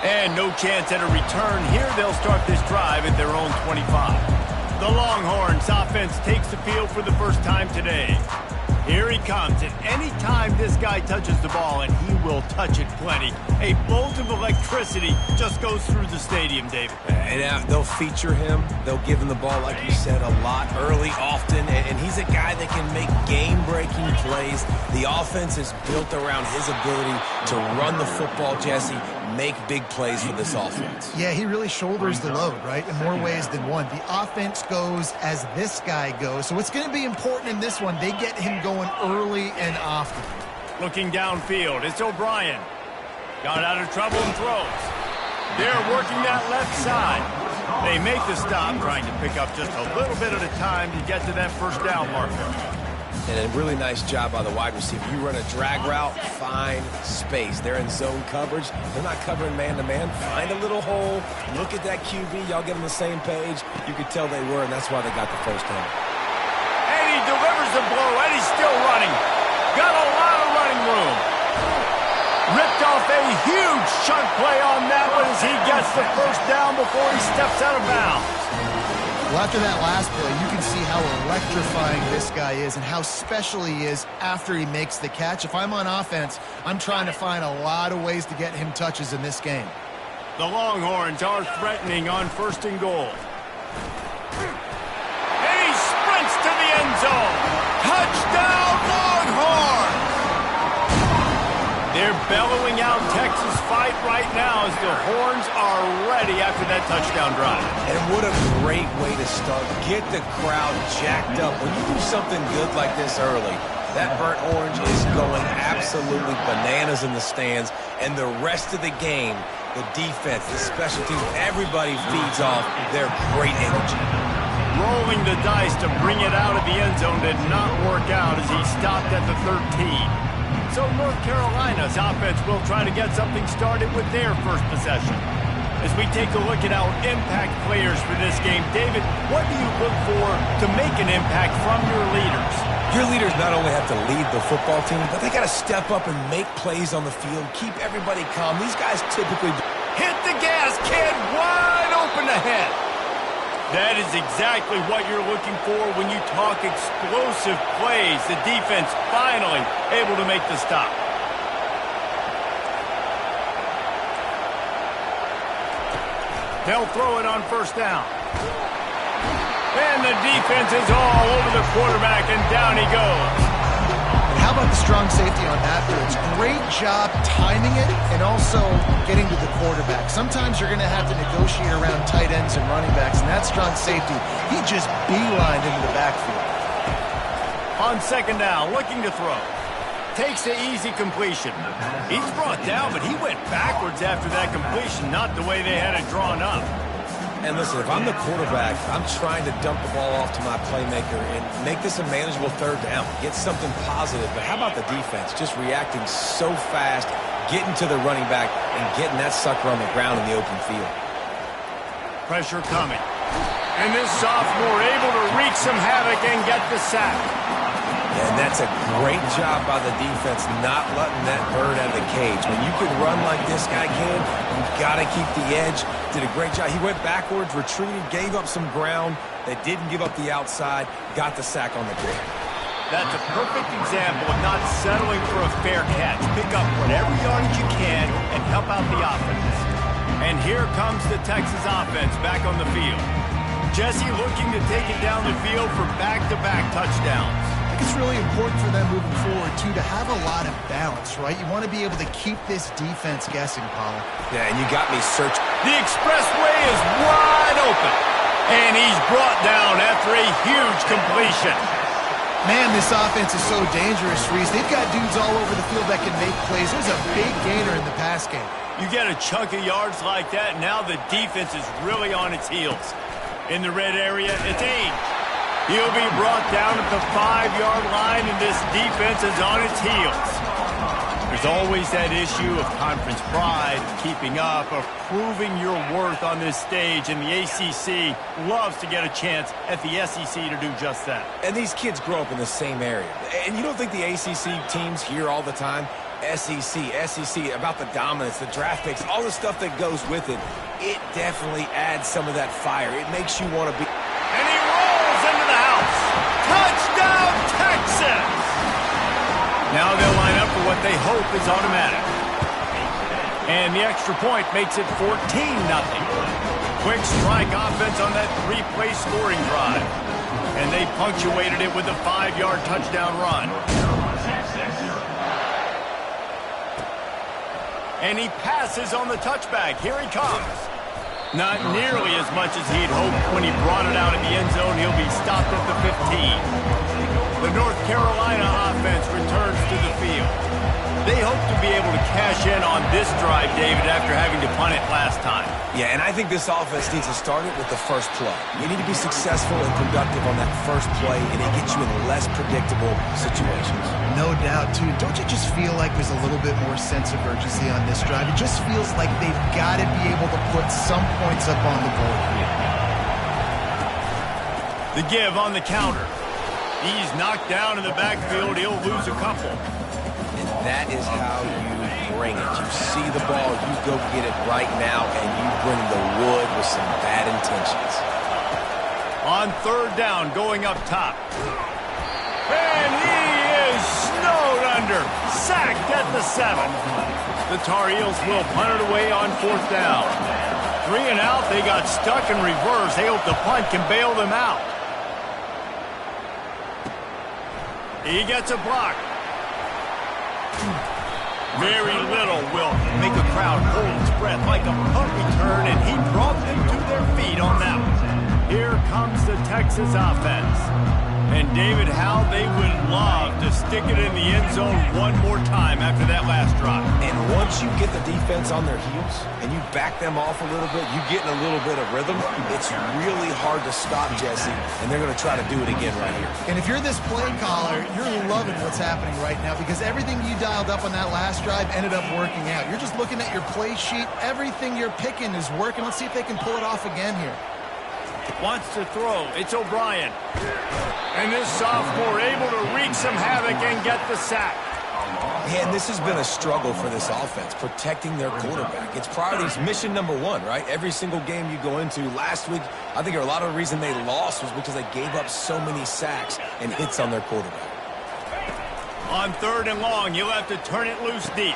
And no chance at a return here. They'll start this drive at their own 25. The Longhorns offense takes the field for the first time today. Here he comes, and any time this guy touches the ball, and he will touch it plenty, a bolt of electricity just goes through the stadium, David. And they'll feature him. They'll give him the ball, like you said, a lot, early, often, and he's a guy that can make game-breaking plays. The offense is built around his ability to run the football, Jesse, make big plays for this offense. Yeah, he really shoulders the load, right, in more ways than one. The offense goes as this guy goes, so it's going to be important in this one. They get him going early and often. Looking downfield, it's O'Brien. Got out of trouble and throws. They're working that left side. They make the stop, trying to pick up just a little bit at a time to get to that first down marker. And a really nice job by the wide receiver. You run a drag route, find space. They're in zone coverage. They're not covering man-to-man. Find a little hole. Look at that QB. Y'all get on the same page. You could tell they were, and that's why they got the first down. And he delivers the blow, and he's still running. Got a lot of running room. Ripped off a huge chunk play on that one as he gets the first down before he steps out of bounds. Well, after that last play, you can see how electrifying this guy is and how special he is after he makes the catch. If I'm on offense, I'm trying to find a lot of ways to get him touches in this game. The Longhorns are threatening on 1st and goal. And he sprints to the end zone. Touchdown, Longhorns! They're bellowing out Texas fight right now as the Horns are ready after that touchdown drive. And what a great way to start. Get the crowd jacked up. When you do something good like this early, that burnt orange is going absolutely bananas in the stands. And the rest of the game, the defense, the special teams, everybody feeds off their great energy. Rolling the dice to bring it out of the end zone did not work out as he stopped at the 13. So North Carolina's offense will try to get something started with their first possession. As we take a look at our impact players for this game, David, what do you look for to make an impact from your leaders? Your leaders not only have to lead the football team, but they got to step up and make plays on the field, keep everybody calm. These guys typically hit the gas, kid, wide open ahead. That is exactly what you're looking for when you talk explosive plays. The defense finally able to make the stop. They'll throw it on 1st down. And the defense is all over the quarterback, and down he goes. And how about the strong safety on that blitz? Great job timing it and also getting to the quarterback. Sometimes you're going to have to negotiate around tight ends and running backs, and that strong safety, he just beelined into the backfield. On 2nd down, looking to throw. Takes the easy completion. He's brought down, but he went backwards after that completion, not the way they had it drawn up. And listen, if I'm the quarterback, I'm trying to dump the ball off to my playmaker and make this a manageable 3rd down. Get something positive. But how about the defense? Just reacting so fast, getting to the running back, and getting that sucker on the ground in the open field. Pressure coming. And this sophomore able to wreak some havoc and get the sack. And that's a great job by the defense, not letting that bird out of the cage. When you can run like this guy can, you've got to keep the edge. Did a great job. He went backwards, retreated, gave up some ground. They didn't give up the outside, got the sack on the ground. That's a perfect example of not settling for a fair catch. Pick up whatever yardage you can and help out the offense. And here comes the Texas offense back on the field. Jesse looking to take it down the field for back-to-back touchdowns. I think it's really important for them moving forward, too, to have a lot of balance, right? You want to be able to keep this defense guessing, Paul. Yeah, and you got me searching. The expressway is wide open, and he's brought down after a huge completion. Man, this offense is so dangerous, Reese. They've got dudes all over the field that can make plays. There's a big gainer in the pass game. You get a chunk of yards like that, now the defense is really on its heels. In the red area, it's Age. He'll be brought down at the 5-yard line, and this defense is on its heels. There's always that issue of conference pride, keeping up, of proving your worth on this stage, and the ACC loves to get a chance at the SEC to do just that. And these kids grow up in the same area. And you don't think the ACC teams here all the time? SEC, about the dominance, the draft picks, all the stuff that goes with it, it definitely adds some of that fire. It makes you want to be... And he rolls into the house. Touchdown, Texas! Now they'll line up for what they hope is automatic. And the extra point makes it 14-0. Quick strike offense on that three-play scoring drive. And they punctuated it with a 5-yard touchdown run. And he passes on the touchback. Here he comes. Not nearly as much as he'd hoped when he brought it out in the end zone. He'll be stopped at the 15. The North Carolina offense returns to the field. They hope to be able to cash in on this drive, David, after having to punt it last time. Yeah, and I think this offense needs to start it with the first play. You need to be successful and productive on that first play, and it gets you in less predictable situations. No doubt, too. Don't you just feel like there's a little bit more sense of urgency on this drive? It just feels like they've got to be able to put some points up on the board here. The give on the counter. He's knocked down in the backfield. He'll lose a couple. And that is how you bring it. You see the ball, you go get it right now, and you bring the wood with some bad intentions. On third down, going up top. And he is snowed under. Sacked at the 7. The Tar Heels will punt it away on fourth down. 3 and out, they got stuck in reverse. They hope the punt can bail them out. He gets a block. Very little will make a crowd hold its breath like a punt return, and he brought them to their feet on that one. Here comes the Texas offense. And David, how they would love to stick it in the end zone one more time after that last drive. And once you get the defense on their heels and you back them off a little bit, you get in a little bit of rhythm, it's really hard to stop, Jesse, and they're going to try to do it again right here. And if you're this play caller, you're loving what's happening right now because everything you dialed up on that last drive ended up working out. You're just looking at your play sheet. Everything you're picking is working. Let's see if they can pull it off again here. Wants to throw. It's O'Brien. And this sophomore able to wreak some havoc and get the sack. Man, this has been a struggle for this offense, protecting their quarterback. It's priorities, mission number one, right? Every single game you go into. Last week, I think a lot of the reason they lost was because they gave up so many sacks and hits on their quarterback. On third and long, you'll have to turn it loose deep.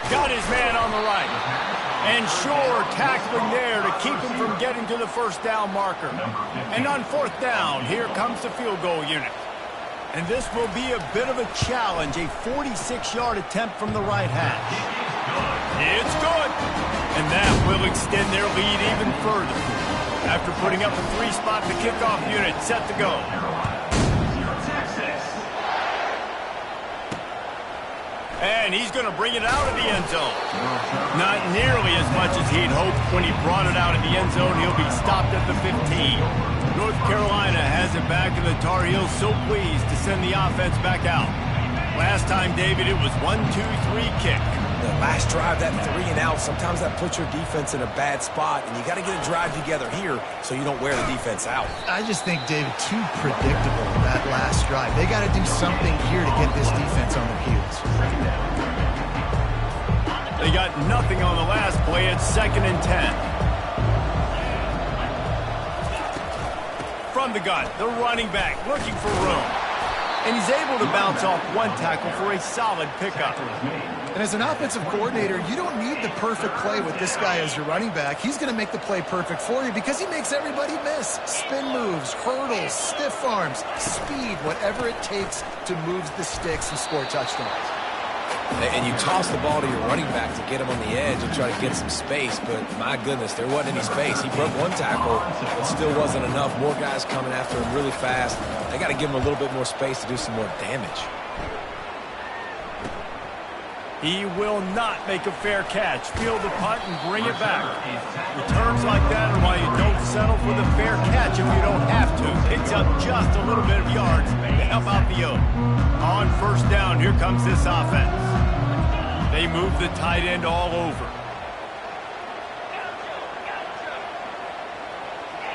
Got his man on the right. And Shore tackling there to keep him from getting to the first down marker. And on fourth down, here comes the field goal unit. And this will be a bit of a challenge, a 46-yard attempt from the right hash. It's good. And that will extend their lead even further. After putting up a 3-spot, the kickoff unit set to go. And he's going to bring it out of the end zone. Not nearly as much as he'd hoped when he brought it out of the end zone. He'll be stopped at the 15. North Carolina has it back, and the Tar Heels so pleased to send the offense back out. Last time, David, it was 1-2-3 kick. The last drive, that 3 and out, sometimes that puts your defense in a bad spot, and you got to get a drive together here so you don't wear the defense out. I just think, David, too predictable that last drive. They got to do something here to get this defense on their heels. They got nothing on the last play. It's 2nd and 10. From the gun, the running back looking for room. And he's able to bounce off one tackle for a solid pickup. And as an offensive coordinator, you don't need the perfect play with this guy as your running back. He's going to make the play perfect for you because he makes everybody miss. Spin moves, hurdles, stiff arms, speed, whatever it takes to move the sticks and score touchdowns. And you toss the ball to your running back to get him on the edge and try to get some space, but my goodness, there wasn't any space. He broke one tackle, but still wasn't enough. More guys coming after him really fast. They got to give him a little bit more space to do some more damage. He will not make a fair catch. Field the punt and bring it back. Returns like that are why you don't settle for the fair catch if you don't have to. Picks up just a little bit of yards to help out the Oak. On first down, here comes this offense. They move the tight end all over.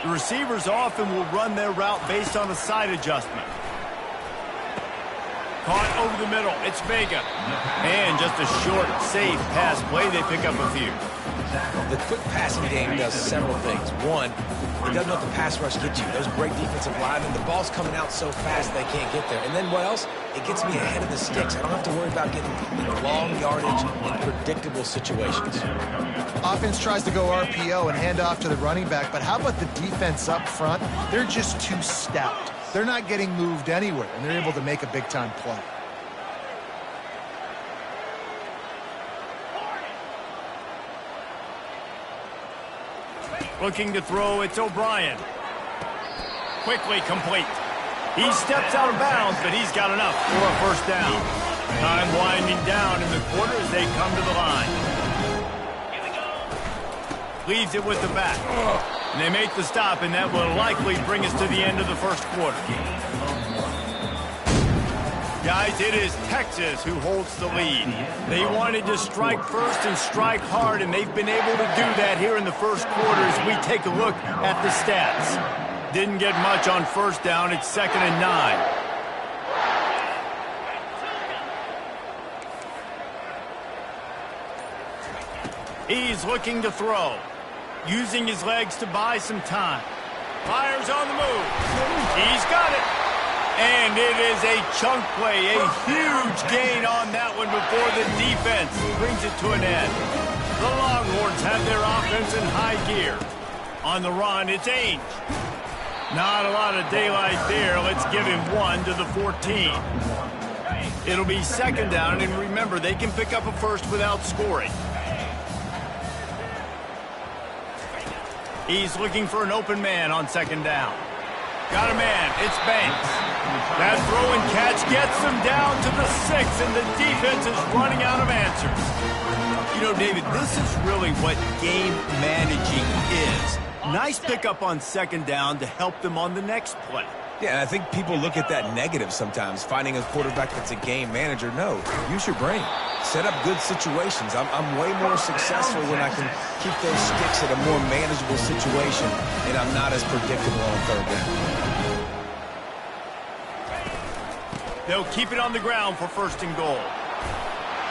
The receivers often will run their route based on a side adjustment. Caught over the middle. It's Vega. And just a short, safe pass play. They pick up a few. The quick passing game does several things. One, it doesn't let the pass rush get you. Those great defensive linemen, the ball's coming out so fast they can't get there. And then what else? It gets me ahead of the sticks. I don't have to worry about getting long yardage in predictable situations. Offense tries to go RPO and hand off to the running back, but how about the defense up front? They're just too stout. They're not getting moved anywhere, and they're able to make a big-time play. Looking to throw, it's O'Brien. Quickly complete. He steps out of bounds, but he's got enough for a first down. Time winding down in the quarter as they come to the line. Leaves it with the back. And they make the stop, and that will likely bring us to the end of the first quarter. Guys, it is Texas who holds the lead. They wanted to strike first and strike hard, and they've been able to do that here in the first quarter as we take a look at the stats. Didn't get much on first down. It's 2nd and 9. He's looking to throw. Using his legs to buy some time. Fires on the move. He's got it. And it is a chunk play, a huge gain on that one before the defense brings it to an end. The Longhorns have their offense in high gear. On the run, it's Ainge. Not a lot of daylight there. Let's give him 1 to the 14. It'll be 2nd down, and remember, they can pick up a first without scoring. He's looking for an open man on 2nd down. Got a man. It's Banks. That throw and catch gets them down to the 6, and the defense is running out of answers. You know, David, this is really what game managing is. Nice pickup on 2nd down to help them on the next play. Yeah, and I think people look at that negative sometimes, finding a quarterback that's a game manager. No, use your brain. Set up good situations. I'm way more successful when I can keep those sticks at a more manageable situation, and I'm not as predictable on 3rd down. They'll keep it on the ground for 1st and goal.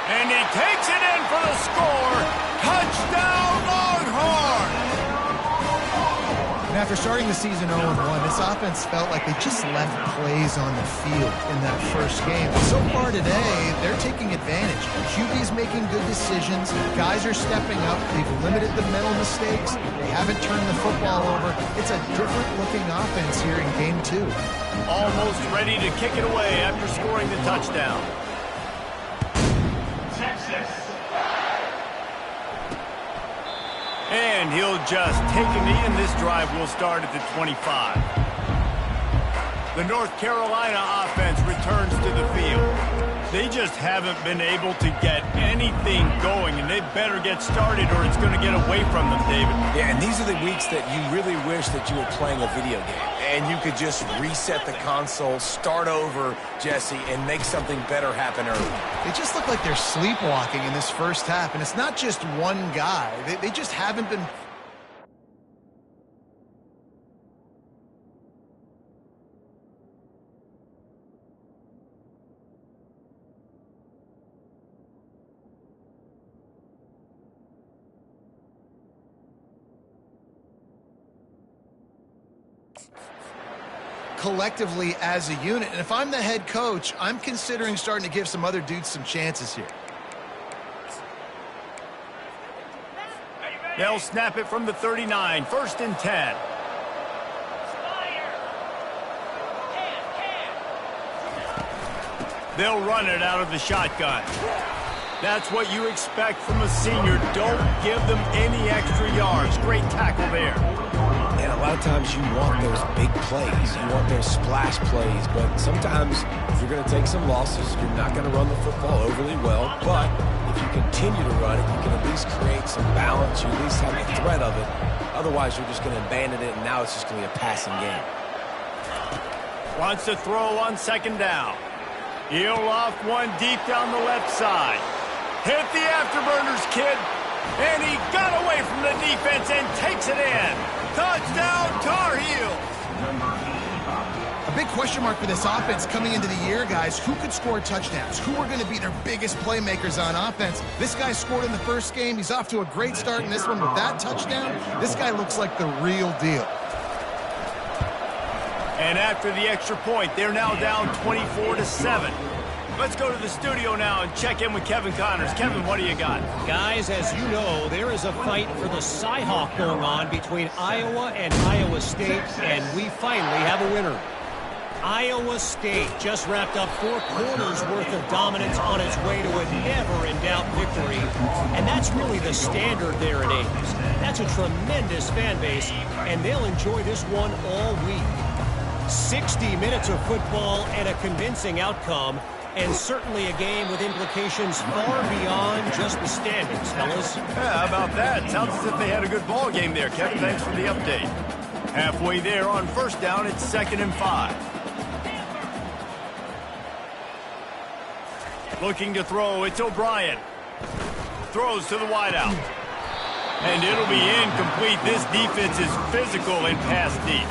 And he takes it in for the score. Touchdown, Longhorns! And after starting the season 0-1, this offense felt like they just left plays on the field in that first game. But so far today, they're taking advantage. QB's making good decisions. Guys are stepping up. They've limited the mental mistakes. They haven't turned the football over. It's a different-looking offense here in Game 2. Almost ready to kick it away after scoring the touchdown. And he'll just take a knee, and this drive will start at the 25. The North Carolina offense returns to the field. They just haven't been able to get anything going, and they better get started or it's going to get away from them, David. Yeah, and these are the weeks that you really wish that you were playing a video game and you could just reset the console, start over, Jesse, and make something better happen early. They just look like they're sleepwalking in this first half, and it's not just one guy. They just haven't been... collectively as a unit. And if I'm the head coach, I'm considering starting to give some other dudes some chances here. They'll snap it from the 39, 1st and 10. They'll run it out of the shotgun. That's what you expect from a senior. Don't give them any extra yards. Great tackle there. And a lot of times you want those big plays. You want those splash plays. But sometimes you're going to take some losses. You're not going to run the football overly well. But if you continue to run it, you can at least create some balance. You at least have the threat of it. Otherwise, you're just going to abandon it, and now it's just going to be a passing game. Wants to throw on 2nd down. He'll loft one deep down the left side. Hit the afterburners, kid. And he got away from the defense and takes it in. Touchdown, Tar Heels. A big question mark for this offense coming into the year, guys. Who could score touchdowns? Who are going to be their biggest playmakers on offense? This guy scored in the first game. He's off to a great start in this one with that touchdown. This guy looks like the real deal. And after the extra point, they're now down 24-7. Let's go to the studio now and check in with Kevin Connors. Kevin, what do you got? Guys, as you know, there is a fight for the Cy-Hawk going on between Iowa and Iowa State, and we finally have a winner. Iowa State just wrapped up 4 quarters worth of dominance on its way to a never-in-doubt victory. And that's really the standard there at Ames. That's a tremendous fan base, and they'll enjoy this one all week. 60 minutes of football and a convincing outcome, and certainly a game with implications far beyond just the standings, fellas. Yeah, how about that? Sounds as if they had a good ball game there, Kevin. Thanks for the update. Halfway there on first down, it's 2nd and 5. Looking to throw, it's O'Brien. Throws to the wideout. And it'll be incomplete. This defense is physical and pass deep.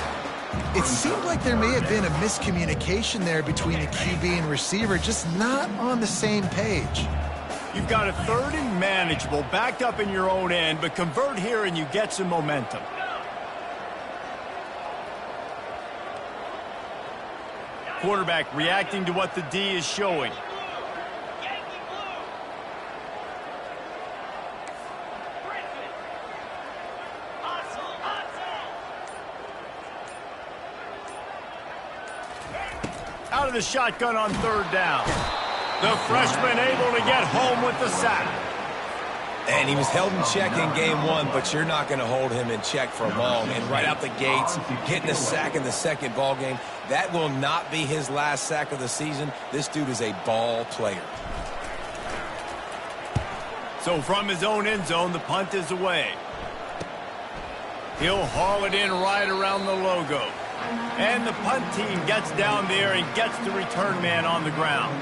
It seemed like there may have been a miscommunication there between the QB and receiver, just not on the same page. You've got a 3rd and manageable, backed up in your own end, but convert here and you get some momentum. Quarterback reacting to what the D is showing. Out of the shotgun on 3rd down. The freshman able to get home with the sack. And he was held in check in game 1, but you're not going to hold him in check for long. And right out the gates, getting a sack in the second ball game, that will not be his last sack of the season. This dude is a ball player. So from his own end zone, the punt is away. He'll haul it in right around the logo. And the punt team gets down there and gets the return man on the ground.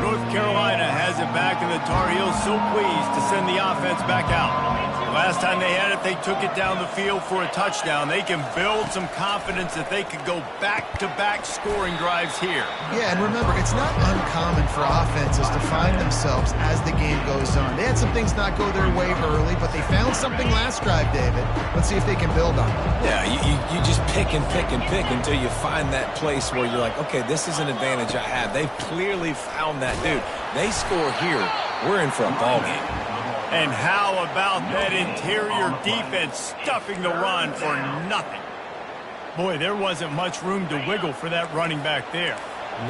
North Carolina has it back, and the Tar Heels so pleased to send the offense back out. Last time they had it, they took it down the field for a touchdown. They can build some confidence that they could go back-to-back scoring drives here. Yeah, and remember, it's not uncommon for offenses to find themselves as the game goes on. They had some things not go their way early, but they found something last drive, David. Let's see if they can build on it. Yeah, you just pick and pick and pick until you find that place where you're like, okay, this is an advantage I have. They've clearly found that. Dude, they score here, we're in for a ball game. And how about that interior defense stuffing the run for nothing? Boy, there wasn't much room to wiggle for that running back there.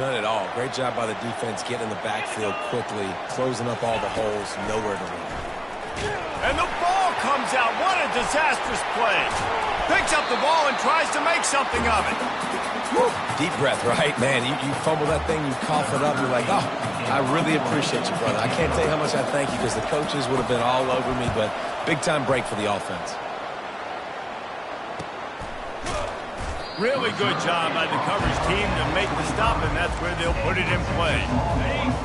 None at all. Great job by the defense getting in the backfield quickly, closing up all the holes, nowhere to run. And the ball comes out. What a disastrous play. Picks up the ball and tries to make something of it. Woo. Deep breath, right? Man, you fumble that thing, you cough it up, you're like, oh, I really appreciate you, brother. I can't tell you how much I thank you because the coaches would have been all over me, but big-time break for the offense. Really good job by the coverage team to make the stop, and that's where they'll put it in play.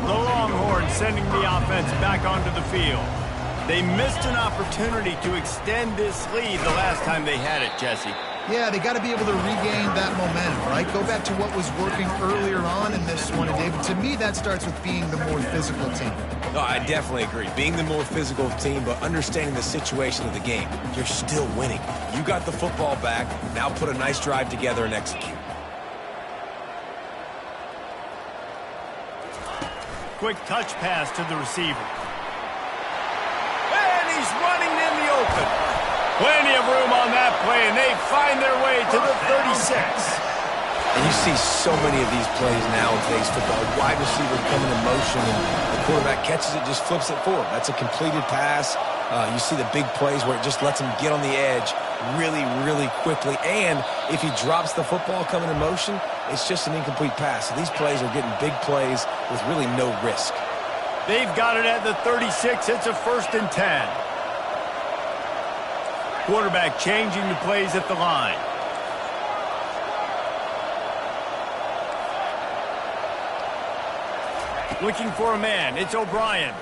The Longhorns sending the offense back onto the field. They missed an opportunity to extend this lead the last time they had it, Jesse. Yeah, they got to be able to regain that momentum, right? Go back to what was working earlier on in this one. And David, to me, that starts with being the more physical team. No, I definitely agree. Being the more physical team, but understanding the situation of the game. You're still winning. You got the football back. Now put a nice drive together and execute. Quick touch pass to the receiver. And he's running in the open. Plenty of room on that play, and they find their way to the 36. And you see so many of these plays now in today's football. Wide receiver coming in motion, and the quarterback catches it, just flips it forward. That's a completed pass. You see the big plays where it just lets him get on the edge really, really quickly. And if he drops the football coming in motion, it's just an incomplete pass. So these plays are getting big plays with really no risk. They've got it at the 36. It's a 1st and 10. Quarterback changing the plays at the line. Looking for a man. It's O'Brien.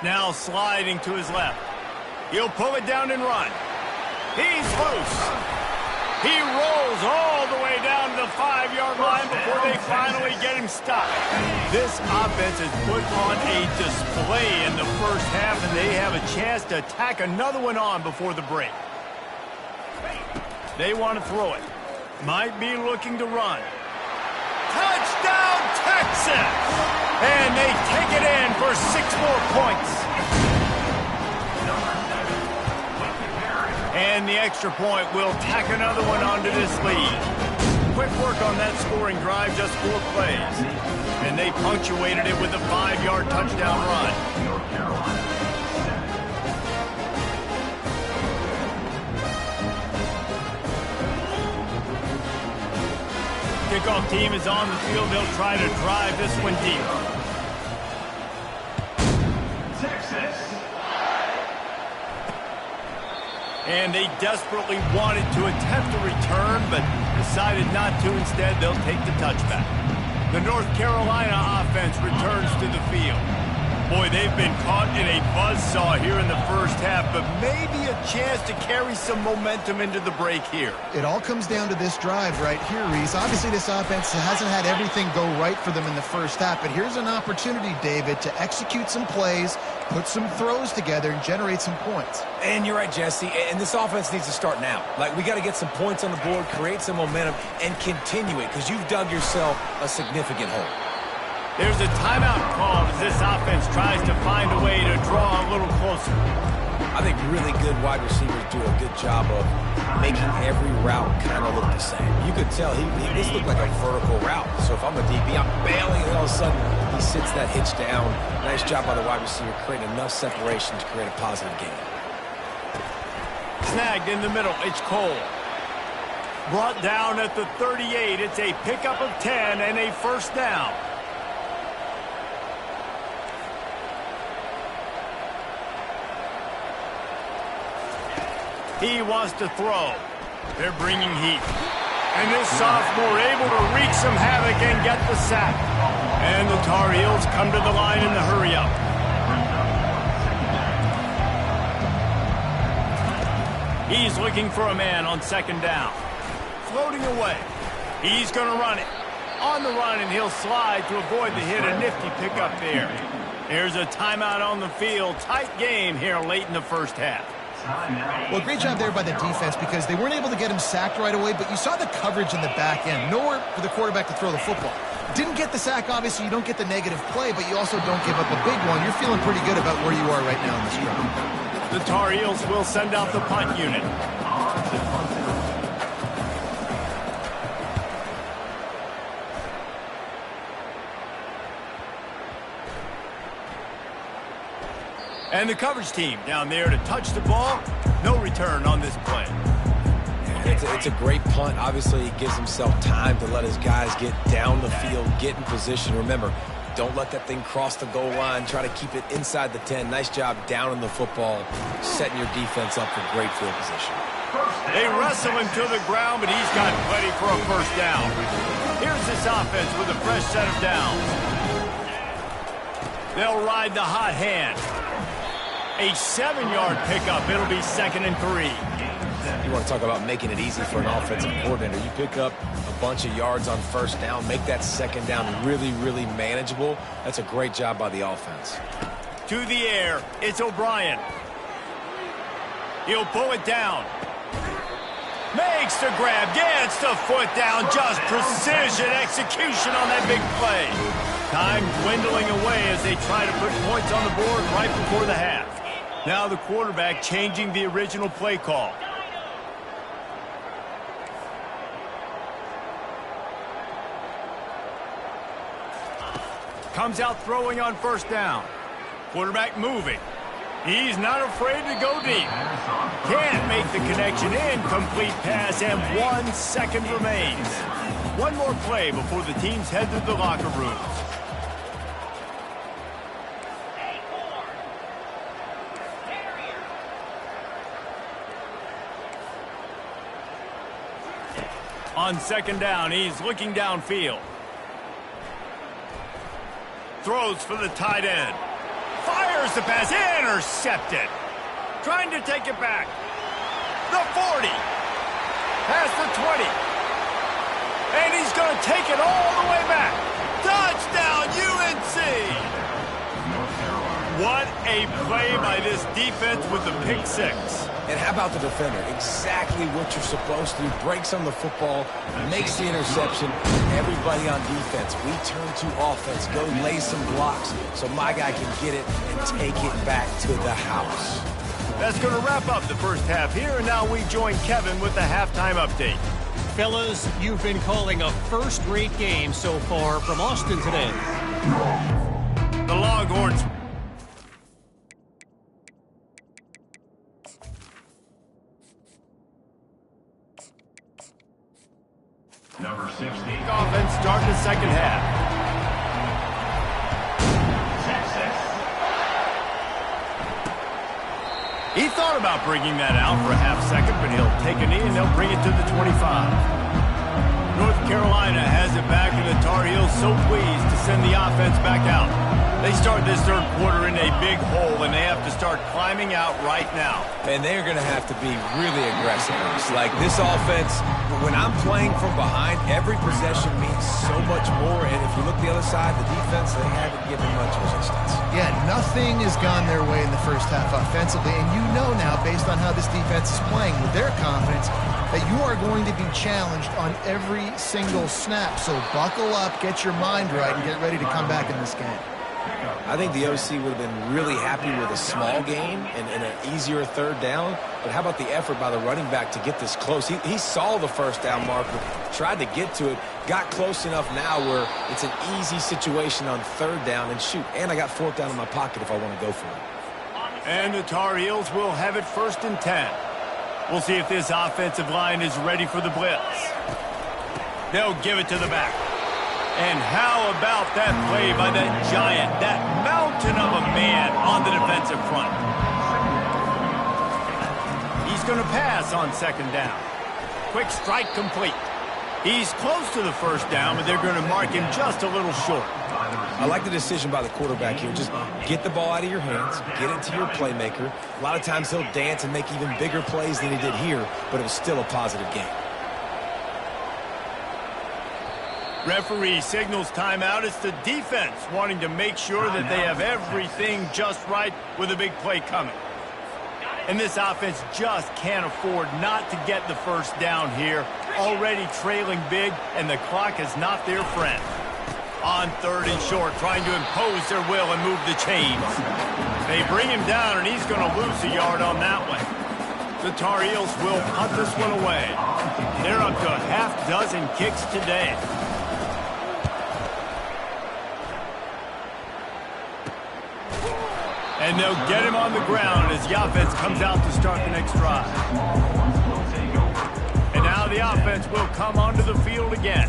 Now sliding to his left. He'll pull it down and run. He's loose. He rolls all the way down to the 5-yard line before they finally get him stopped. This offense has put on a display in the first half, and they have a chance to tack another one on before the break. They want to throw it. Might be looking to run. Touchdown, Texas! And they take it in for 6 more points. And the extra point will tack another one onto this lead. Quick work on that scoring drive, just 4 plays. And they punctuated it with a 5-yard touchdown run. Kickoff team is on the field. They'll try to drive this one deep. Texas. And they desperately wanted to attempt a return, but decided not to. Instead, they'll take the touchback. The North Carolina offense returns to the field. Boy, they've been caught in a buzzsaw here in the first half, but maybe a chance to carry some momentum into the break here. It all comes down to this drive right here, Reese. Obviously, this offense hasn't had everything go right for them in the first half, but here's an opportunity, David, to execute some plays, put some throws together, and generate some points. And you're right, Jesse, and this offense needs to start now. Like, we got to get some points on the board, create some momentum, and continue it, because you've dug yourself a significant hole. There's a timeout called as this offense tries to find a way to draw a little closer. I think really good wide receivers do a good job of making every route kind of look the same. You could tell this looked like a vertical route. So if I'm a DB, I'm bailing, and all of a sudden he sits that hitch down. Nice job by the wide receiver, creating enough separation to create a positive gain. Snagged in the middle. It's Cole. Brought down at the 38. It's a pickup of 10 and a first down. He wants to throw. They're bringing heat. And this sophomore able to wreak some havoc and get the sack. And the Tar Heels come to the line in the hurry-up. He's looking for a man on second down. Floating away. He's going to run it. On the run, and he'll slide to avoid the hit. A nifty pickup there. There's a timeout on the field. Tight game here late in the first half. Well, great job there by the defense because they weren't able to get him sacked right away, but you saw the coverage in the back end. Nowhere for the quarterback to throw the football. Didn't get the sack, obviously. You don't get the negative play, but you also don't give up a big one. You're feeling pretty good about where you are right now in this drive. The Tar Heels will send out the punt unit. And the coverage team down there to touch the ball. No return on this play. It's a great punt. Obviously, he gives himself time to let his guys get down the field, get in position. Remember, don't let that thing cross the goal line. Try to keep it inside the 10. Nice job down in the football, setting your defense up for great field position. They wrestle him to the ground, but he's got plenty for a first down. Here's this offense with a fresh set of downs. They'll ride the hot hand. A 7-yard pickup. It'll be 2nd and 3. You want to talk about making it easy for an offensive coordinator. You pick up a bunch of yards on first down, make that second down really, really manageable. That's a great job by the offense. To the air. It's O'Brien. He'll pull it down. Makes the grab. Gets the foot down. Just precision execution on that big play. Time dwindling away as they try to put points on the board right before the half. Now the quarterback changing the original play call. Comes out throwing on first down. Quarterback moving. He's not afraid to go deep. Can't make the connection. Incomplete pass, and 1 second remains. One more play before the teams head to the locker rooms. On second down, he's looking downfield. Throws for the tight end. Fires the pass. Intercepted. Trying to take it back. The 40. Past the to take it all the way back. Touchdown, UNC! What a play by this defense with the pick six. And how about the defender? Exactly what you're supposed to do. Breaks on the football, makes the interception. Everybody on defense, we turn to offense. Go lay some blocks so my guy can get it and take it back to the house. That's going to wrap up the first half here, and now we join Kevin with the halftime update. Fellas, you've been calling a first-rate game so far from Austin today. The Longhorns Number 16. offense starting the second half. He thought about bringing that out for a half second, but he'll take a knee and they'll bring it to the 25. North Carolina has it back, and the Tar Heels so pleased to send the offense back out. They start this third quarter in a big hole, and they have to start climbing out right now. And they're going to have to be really aggressive. It's like this offense, when I'm playing from behind, every possession means so much more. And if you look the other side, the defense, they haven't given much resistance. Yeah, nothing has gone their way in the first half offensively. And you know now, based on how this defense is playing with their confidence, that you are going to be challenged on every single snap. So buckle up, get your mind right, and get ready to come back in this game. I think the OC would have been really happy with a small game and an easier third down. But how about the effort by the running back to get this close? He saw the first down marker, tried to get to it, got close enough now where it's an easy situation on third down, and shoot, and I got fourth down in my pocket if I want to go for it. And the Tar Heels will have it 1st and 10. We'll see if this offensive line is ready for the blitz. They'll give it to the back. And how about that play by that giant, that mountain of a man on the defensive front? He's going to pass on second down. Quick strike complete. He's close to the first down, but they're going to mark him just a little short. I like the decision by the quarterback here. Just get the ball out of your hands, get it to your playmaker. A lot of times he'll dance and make even bigger plays than he did here, but it was still a positive game. Referee signals timeout. It's the defense wanting to make sure that they have everything just right with a big play coming. And this offense just can't afford not to get the first down here. Already trailing big, and the clock is not their friend. On 3rd and short, trying to impose their will and move the chains. They bring him down, and he's going to lose a yard on that one. The Tar Heels will punt this one away. They're up to a half-dozen kicks today. And they'll get him on the ground as the offense comes out to start the next drive. And now the offense will come onto the field again.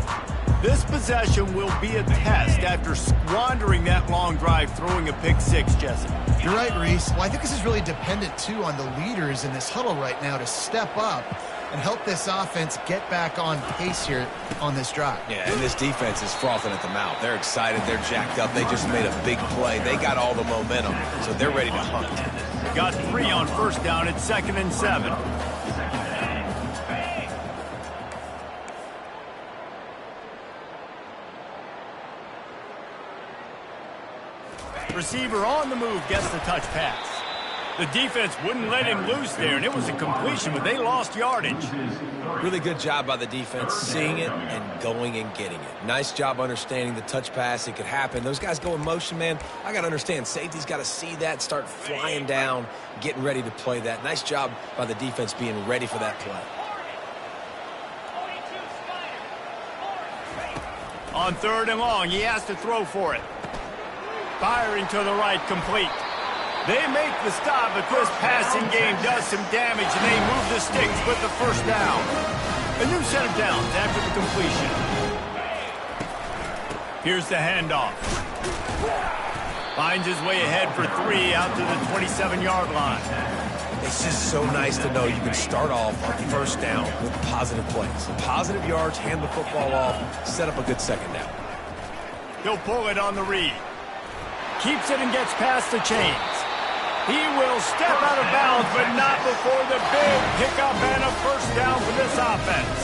This possession will be a test after squandering that long drive, throwing a pick six, Jesse. You're right, Reese. Well, I think this is really dependent, too, on the leaders in this huddle right now to step up and help this offense get back on pace here on this drive. Yeah, and this defense is frothing at the mouth. They're excited. They're jacked up. They just made a big play. They got all the momentum, so they're ready to hunt. Got 3 on first down. It's 2nd and 7. Receiver on the move gets the touch pass. The defense wouldn't let him loose there, and it was a completion, but they lost yardage. Really good job by the defense, seeing it and going and getting it. Nice job understanding the touch pass. It could happen. Those guys go in motion, man. I got to understand, safety's got to see that, start flying down, getting ready to play that. Nice job by the defense being ready for that play. On 3rd and long, he has to throw for it. Firing to the right, complete. They make the stop, but this passing game does some damage, and they move the sticks with the first down. A new set of downs after the completion. Here's the handoff. Finds his way ahead for 3 out to the 27-yard line. It's just so nice to know you can start off on first down with positive plays. Positive yards, hand the football off, set up a good second down. He'll pull it on the read. Keeps it and gets past the chains. He will step out of bounds, but not before the big pickup and a first down for this offense.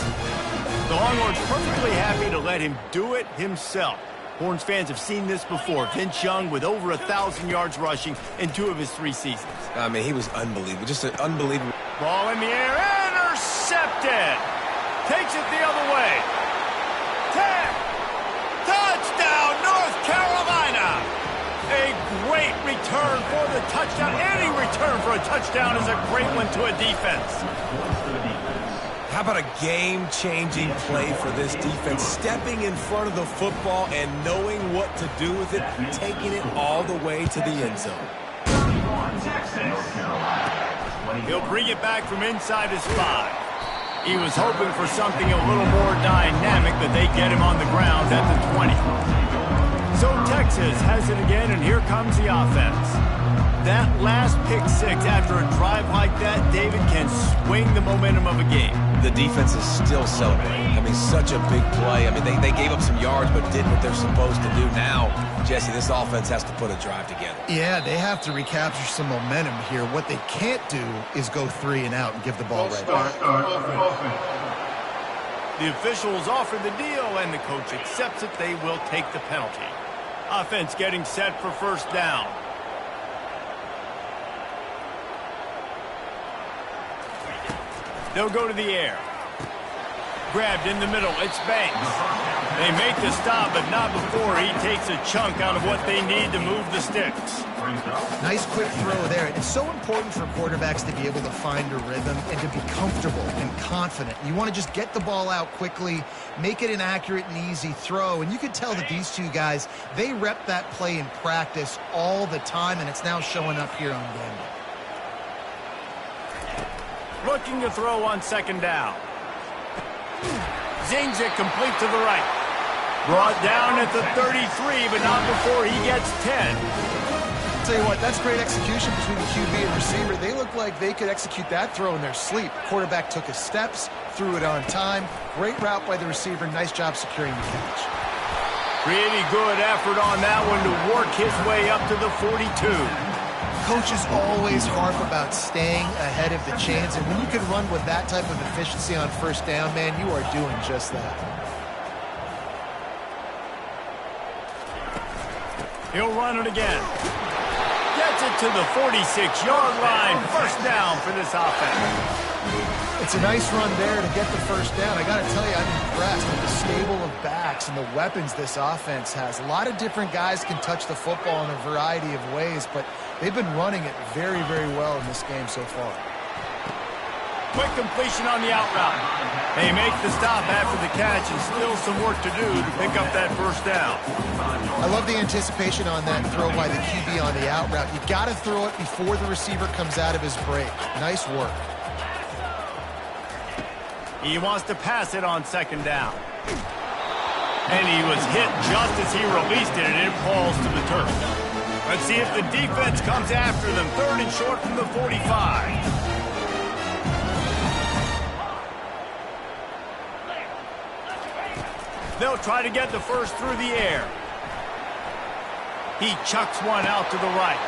The Longhorns perfectly happy to let him do it himself. Horns fans have seen this before. Vince Young with over 1,000 yards rushing in 2 of his 3 seasons. I mean, he was unbelievable. Just an unbelievable. Ball in the air, intercepted. Takes it the other way. 10. Touchdown, North Carolina. A great return for the touchdown. Any return for a touchdown is a great one to a defense. How about a game-changing play for this defense? Stepping in front of the football and knowing what to do with it, taking it all the way to the end zone. He'll bring it back from inside his 5. He was hoping for something a little more dynamic, but they get him on the ground at the 20. So Texas has it again, and here comes the offense. That last pick 6 after a drive like that, David, can swing the momentum of a game. The defense is still celebrating. I mean, such a big play. I mean, they gave up some yards but did what they're supposed to do. Now, Jesse, this offense has to put a drive together. Yeah, they have to recapture some momentum here. What they can't do is go 3 and out and give the ball right back. The officials offer the deal, and the coach accepts it. They will take the penalty. Offense getting set for first down. They'll go to the air. Grabbed in the middle. It's Banks. They make the stop, but not before he takes a chunk out of what they need to move the sticks. Nice quick throw there. It's so important for quarterbacks to be able to find a rhythm and to be comfortable and confident. You want to just get the ball out quickly, make it an accurate and easy throw. And you can tell that these two guys, they rep that play in practice all the time, and it's now showing up here on game day. Looking to throw on second down. Zings it complete to the right. Brought down at the 33, but not before he gets 10. I'll tell you what, that's great execution between the QB and receiver. They look like they could execute that throw in their sleep. Quarterback took his steps, threw it on time. Great route by the receiver. Nice job securing the catch. Pretty good effort on that one to work his way up to the 42. Coaches always harp about staying ahead of the chains, and when you can run with that type of efficiency on first down, man, you are doing just that. He'll run it again. Gets it to the 46-yard line. First down for this offense. It's a nice run there to get the first down. I got to tell you, I'm impressed with the stable of backs and the weapons this offense has. A lot of different guys can touch the football in a variety of ways, but they've been running it very, very well in this game so far. Quick completion on the out route. They make the stop after the catch, and still some work to do to pick up that first down. I love the anticipation on that throw by the QB on the out route. You got to throw it before the receiver comes out of his break. Nice work. He wants to pass it on second down. And he was hit just as he released it, and it falls to the turf. Let's see if the defense comes after them. 3rd and short from the 45. They'll try to get the first through the air. He chucks one out to the right.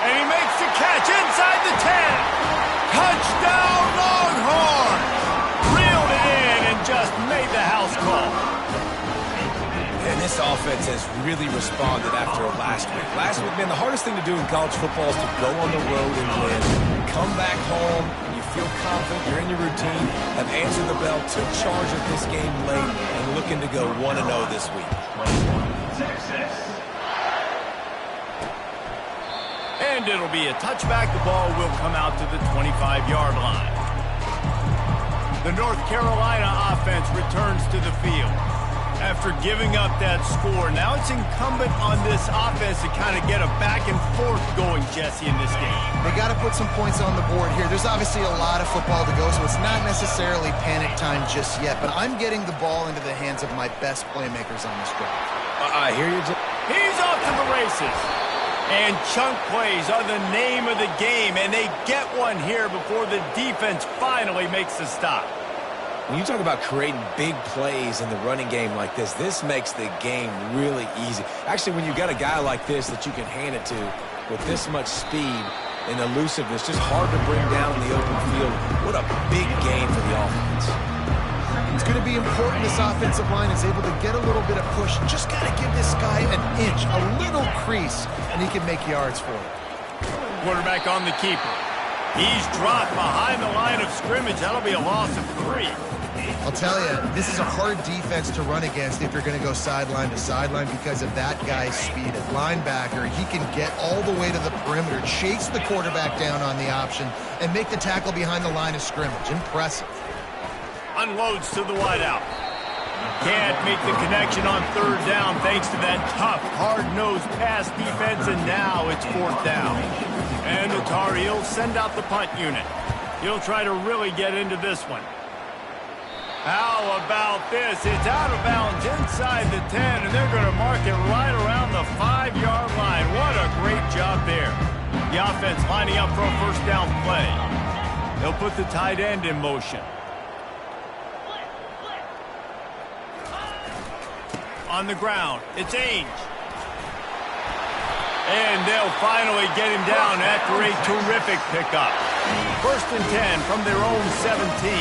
And he makes the catch inside the 10. Touchdown, Longhorns! Reeled it in and just made the house call. And this offense has really responded after last week. Last week, man, the hardest thing to do in college football is to go on the road and win. Come back home, and you feel confident, you're in your routine, have answered the bell, took charge of this game late, and looking to go 1-0 this week. And it'll be a touchback. The ball will come out to the 25-yard line. The North Carolina offense returns to the field. After giving up that score, now it's incumbent on this offense to kind of get a back and forth going, Jesse, in this game. They got to put some points on the board here. There's obviously a lot of football to go, so it's not necessarily panic time just yet, but I'm getting the ball into the hands of my best playmakers on this drive. I hear you. He's off to the races. And chunk plays are the name of the game, and they get one here before the defense finally makes the stop. When you talk about creating big plays in the running game like this makes the game really easy. Actually, when you got a guy like this that you can hand it to with this much speed and elusiveness, just hard to bring down in the open field, what a big game for the offense. It's going to be important this offensive line is able to get a little bit of push. Just got to give this guy an inch, a little crease, and he can make yards for it. Quarterback on the keeper. He's dropped behind the line of scrimmage. That'll be a loss of 3. I'll tell you, this is a hard defense to run against if you're going to go sideline to sideline because of that guy's speed. At linebacker, he can get all the way to the perimeter, chase the quarterback down on the option, and make the tackle behind the line of scrimmage. Impressive. Unloads to the wideout. Can't make the connection on 3rd down thanks to that tough, hard-nosed pass defense, and now it's 4th down. And the Tar Heels send out the punt unit. He'll try to really get into this one. How about this? It's out of bounds inside the 10, and they're going to mark it right around the 5-yard line. What a great job there. The offense lining up for a 1st down play. They'll put the tight end in motion. On the ground, it's Ainge. And they'll finally get him down after a terrific pickup. 1st and 10 from their own 17.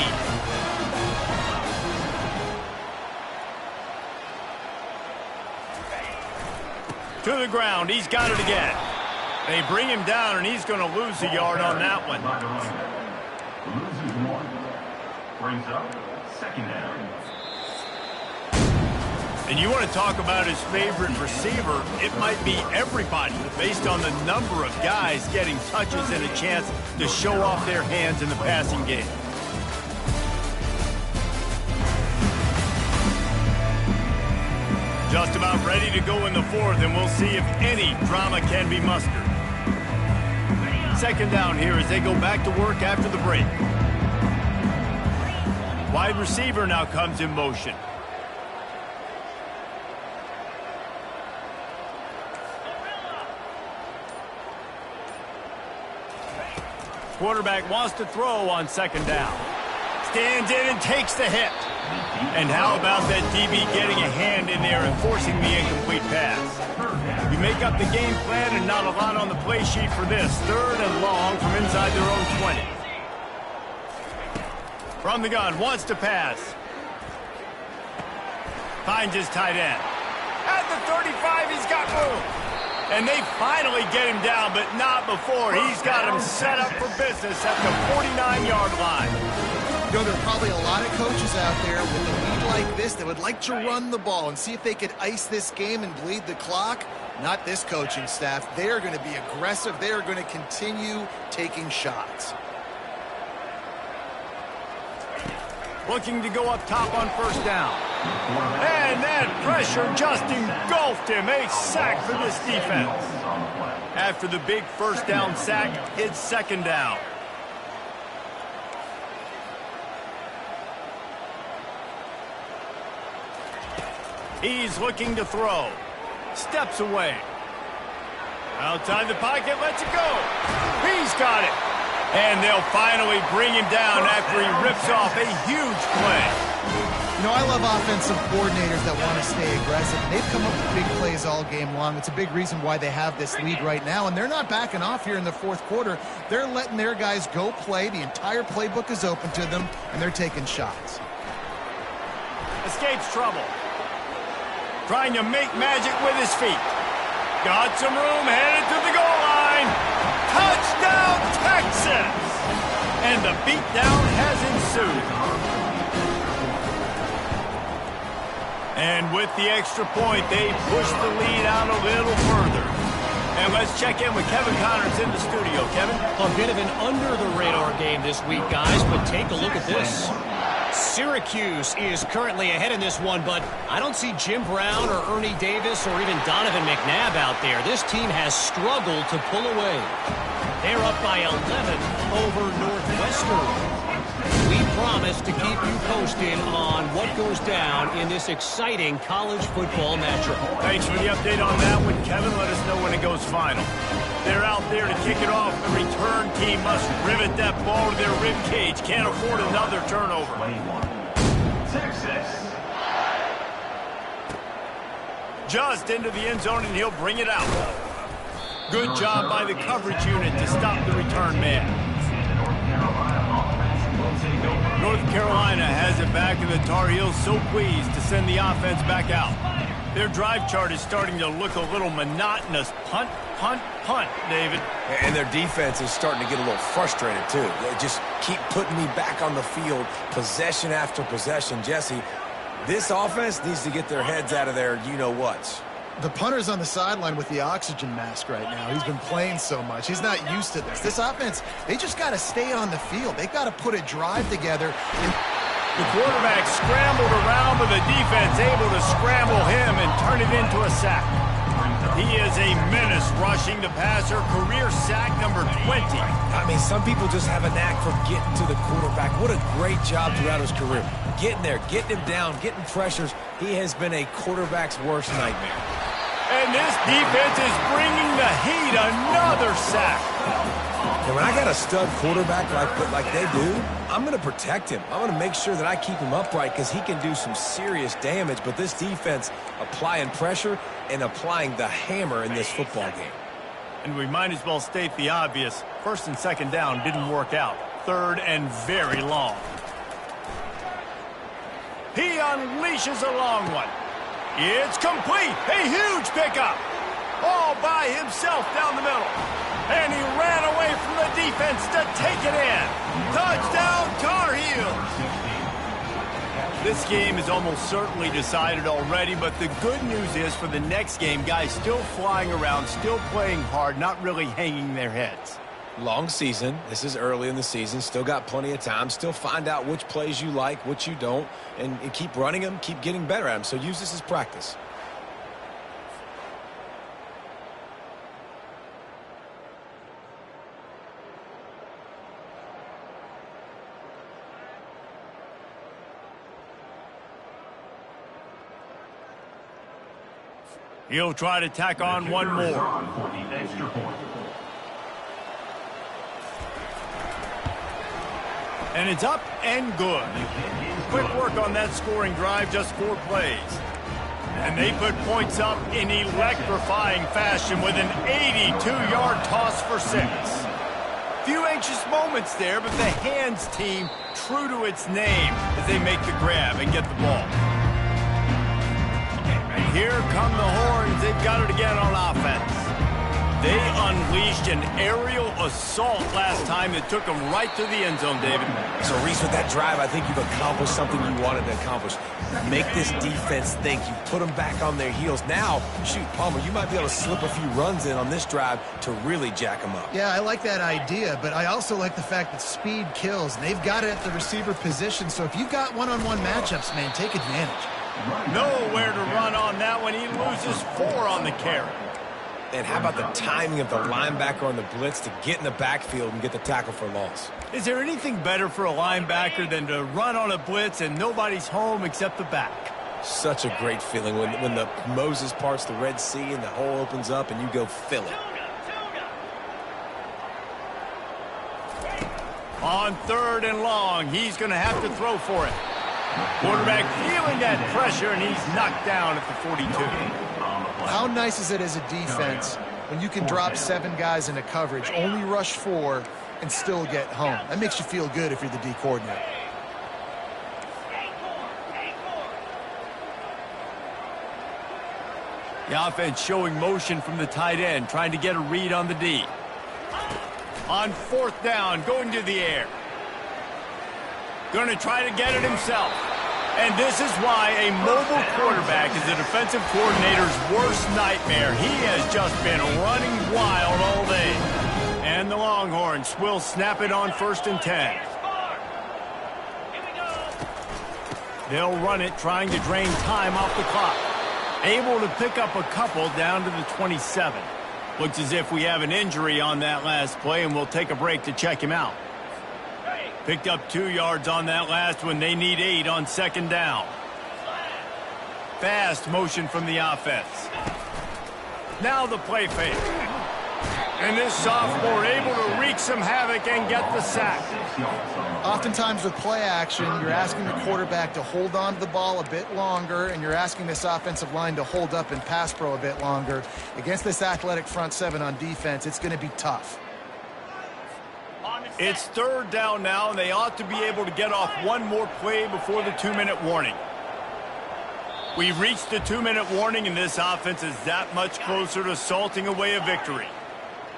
To the ground, he's got it again. They bring him down, and he's going to lose a yard on that one. Loses 1. Brings up 2nd down. And you want to talk about his favorite receiver, it might be everybody based on the number of guys getting touches and a chance to show off their hands in the passing game. Just about ready to go in the 4th, and we'll see if any drama can be mustered. 2nd down here as they go back to work after the break. Wide receiver now comes in motion. Quarterback wants to throw on 2nd down. Stands in and takes the hit. And how about that DB getting a hand in there and forcing the incomplete pass? You make up the game plan and not a lot on the play sheet for this. 3rd and long from inside their own 20. From the gun, wants to pass. Finds his tight end. At the 35, he's got room. And they finally get him down, but not before. He's got him set up for business at the 49-yard line. You know, there are probably a lot of coaches out there with a lead like this that would like to run the ball and see if they could ice this game and bleed the clock. Not this coaching staff. They are going to be aggressive. They are going to continue taking shots. Looking to go up top on 1st down. And that pressure just engulfed him. A sack for this defense. After the big 1st down sack, it's 2nd down. He's looking to throw. Steps away. Outside the pocket, lets it go. He's got it. And they'll finally bring him down after he rips off a huge play. You know, I love offensive coordinators that want to stay aggressive. They've come up with big plays all game long. It's a big reason why they have this lead right now. And they're not backing off here in the 4th quarter. They're letting their guys go play. The entire playbook is open to them, and they're taking shots. Escapes trouble. Trying to make magic with his feet. Got some room, headed to the goal line. Touchdown, Texas! And the beatdown has ensued. And with the extra point, they push the lead out a little further. And let's check in with Kevin Connors in the studio. Kevin? A bit of an under-the-radar game this week, guys, but take a look at this. Syracuse is currently ahead in this one, but I don't see Jim Brown or Ernie Davis or even Donovan McNabb out there. This team has struggled to pull away. They're up by 11 over Northwestern. We promise to keep you posted on what goes down in this exciting college football matchup. Thanks for the update on that one, Kevin. Let us know when it goes final. They're out there to kick it off. The return team must rivet that ball to their rib cage. Can't afford another turnover. Texas. Just into the end zone, and he'll bring it out. Good job by the coverage unit to stop the return man. North Carolina has a sit back, and the Tar Heels so pleased to send the offense back out. Their drive chart is starting to look a little monotonous. Punt, punt, punt, David. And their defense is starting to get a little frustrated, too. They just keep putting me back on the field, possession after possession. Jesse, this offense needs to get their heads out of their you-know-whats. The punter's on the sideline with the oxygen mask right now. He's been playing so much. He's not used to this. This offense, they just got to stay on the field. They've got to put a drive together. The quarterback scrambled around, but the defense able to scramble him and turn it into a sack. He is a menace rushing the passer, career sack number 20. I mean, some people just have a knack for getting to the quarterback. What a great job throughout his career. Getting there, getting him down, getting pressures. He has been a quarterback's worst nightmare. And this defense is bringing the heat. Another sack. And when I got a stud quarterback like they do, I'm going to protect him. I'm going to make sure that I keep him upright because he can do some serious damage. But this defense applying pressure and applying the hammer in this football game. And we might as well state the obvious. First and second down didn't work out. Third and very long. He unleashes a long one. It's complete. A huge pickup. All by himself down the middle. And he ran away from the defense to take it in. Touchdown, Tar Heels. This game is almost certainly decided already, but the good news is for the next game, guys still flying around, still playing hard, not really hanging their heads. Long season. This is early in the season. Still got plenty of time. Still find out which plays you like, which you don't, and keep running them, keep getting better at them. So use this as practice. He'll try to tack on one more. And it's up and good. Quick work on that scoring drive, just 4 plays. And they put points up in electrifying fashion with an 82-yard toss for 6. Few anxious moments there, but the hands team true to its name as they make the grab and get the ball. And here come the horns. They've got it again on offense. They unleashed an aerial assault last time that took them right to the end zone, David. So, Reese, with that drive, I think you've accomplished something you wanted to accomplish. Make this defense think. You put them back on their heels. Now, shoot, Palmer, you might be able to slip a few runs in on this drive to really jack them up. Yeah, I like that idea, but I also like the fact that speed kills, and they've got it at the receiver position. So if you've got one-on-one matchups, man, take advantage. Nowhere to run on that one. He loses 4 on the carry. And how about the timing of the linebacker on the blitz to get in the backfield and get the tackle for loss? Is there anything better for a linebacker than to run on a blitz and nobody's home except the back? Such a great feeling when the Moses parts the Red Sea and the hole opens up and you go fill it. On 3rd and long, he's going to have to throw for it. Quarterback feeling that pressure, and he's knocked down at the 42. How nice is it as a defense when you can drop 7 guys into coverage, only rush 4, and still get home? That makes you feel good if you're the D coordinator. The offense showing motion from the tight end, trying to get a read on the D. On 4th down, going to the air. Going to try to get it himself. And this is why a mobile quarterback is the defensive coordinator's worst nightmare. He has just been running wild all day. And the Longhorns will snap it on 1st and 10. They'll run it, trying to drain time off the clock. Able to pick up a couple down to the 27. Looks as if we have an injury on that last play, and we'll take a break to check him out. Picked up 2 yards on that last one. They need 8 on 2nd down. Fast motion from the offense. Now the play fake. And this sophomore able to wreak some havoc and get the sack. Oftentimes with play action, you're asking the quarterback to hold on to the ball a bit longer, and you're asking this offensive line to hold up and pass pro a bit longer. Against this athletic front 7 on defense, it's going to be tough. It's third down now, and they ought to be able to get off one more play before the 2-minute warning. We've reached the 2-minute warning, and this offense is that much closer to salting away a victory.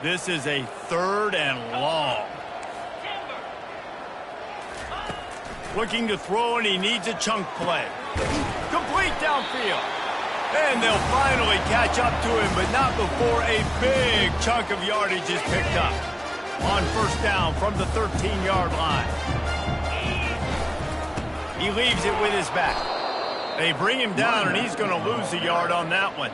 This is a 3rd and long. Looking to throw, and he needs a chunk play. Complete downfield. And they'll finally catch up to him, but not before a big chunk of yardage is picked up. On first down from the 13-yard line. He leaves it with his back. They bring him down, and he's going to lose a yard on that one.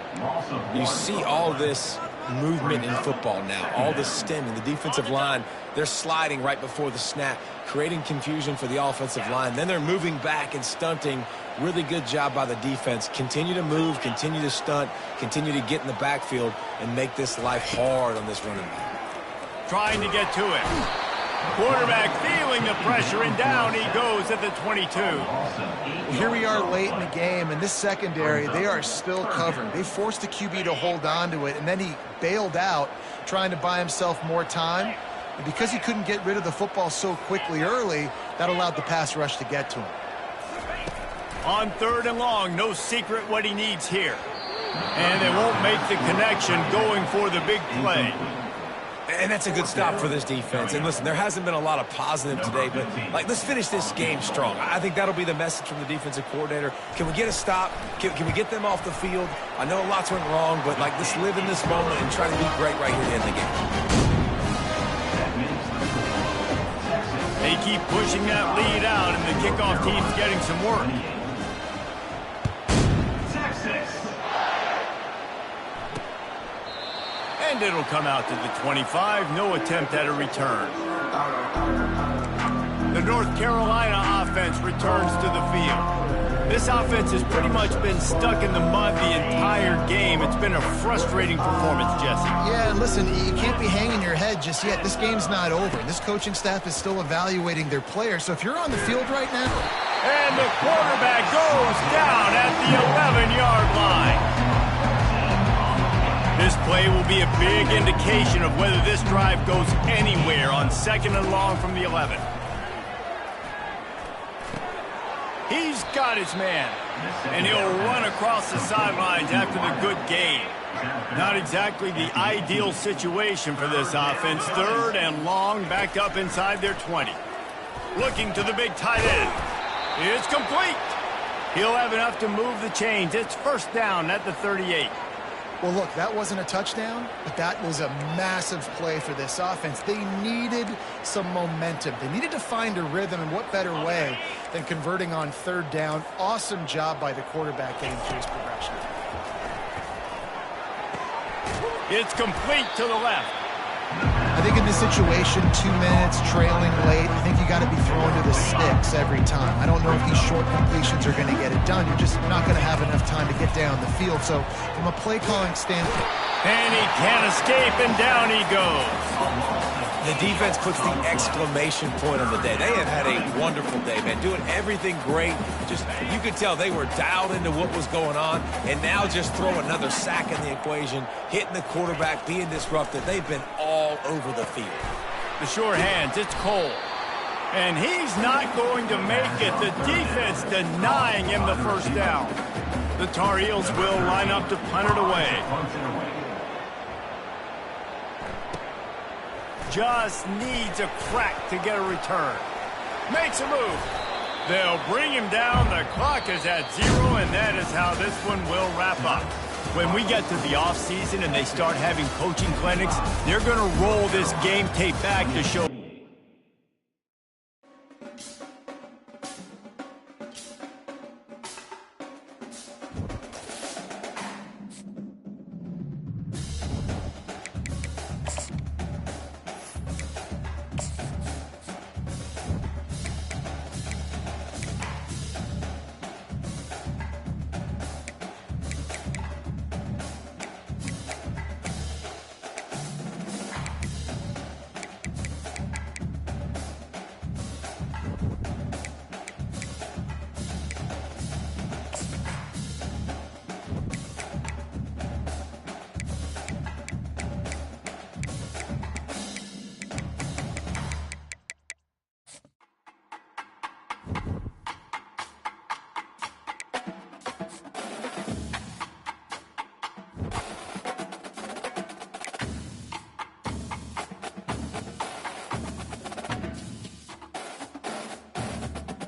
You see all this movement in football now, all this stemming. The defensive line, they're sliding right before the snap, creating confusion for the offensive line. Then they're moving back and stunting. Really good job by the defense. Continue to move, continue to stunt, continue to get in the backfield, and make this life hard on this running back. Trying to get to it. Quarterback feeling the pressure, and down he goes at the 22. Well, here we are late in the game, and this secondary, they are still covering. They forced the QB to hold on to it, and then he bailed out, trying to buy himself more time. And because he couldn't get rid of the football so quickly early, that allowed the pass rush to get to him. On 3rd and long, no secret what he needs here. And they won't make the connection going for the big play. And that's a good stop for this defense. And listen, there hasn't been a lot of positive today, but let's finish this game strong. I think that'll be the message from the defensive coordinator. Can we get a stop? Can we get them off the field? I know lots went wrong, but let's live in this moment and try to be great right here at the end of the game. They keep pushing that lead out, and the kickoff team's getting some work. And it'll come out to the 25. No attempt at a return. The North Carolina offense returns to the field. This offense has pretty much been stuck in the mud the entire game. It's been a frustrating performance, Jesse. Yeah, and listen, you can't be hanging your head just yet. This game's not over. This coaching staff is still evaluating their players. So if you're on the field right now... And the quarterback goes down at the 11-yard line. This play will be a big indication of whether this drive goes anywhere on 2nd and long from the 11. He's got his man, and he'll run across the sidelines after the good gain. Not exactly the ideal situation for this offense. 3rd and long, backed up inside their 20. Looking to the big tight end. It's complete. He'll have enough to move the chains. It's first down at the 38. Well, look, that wasn't a touchdown, but that was a massive play for this offense. They needed some momentum. They needed to find a rhythm, and what better way than converting on 3rd down. Awesome job by the quarterback getting through his progression. It's complete to the left. I think in this situation, 2 minutes, trailing late, I think you got to be thrown to the sticks every time. I don't know if these short completions are going to get it done. You're just not going to have enough time to get down the field. So from a play calling standpoint... And he can't escape, and down he goes. The defense puts the exclamation point on the day. They have had a wonderful day, man. Doing everything great. Just, you could tell they were dialed into what was going on. And now just throw another sack in the equation, hitting the quarterback, being disruptive. They've been all over the field. The sure hands, it's Cole. And he's not going to make it. The defense denying him the first down. The Tar Heels will line up to punt it away. Just needs a crack to get a return. Makes a move. They'll bring him down. The clock is at 0, and that is how this one will wrap up. When we get to the offseason and they start having coaching clinics, they're going to roll this game tape back to show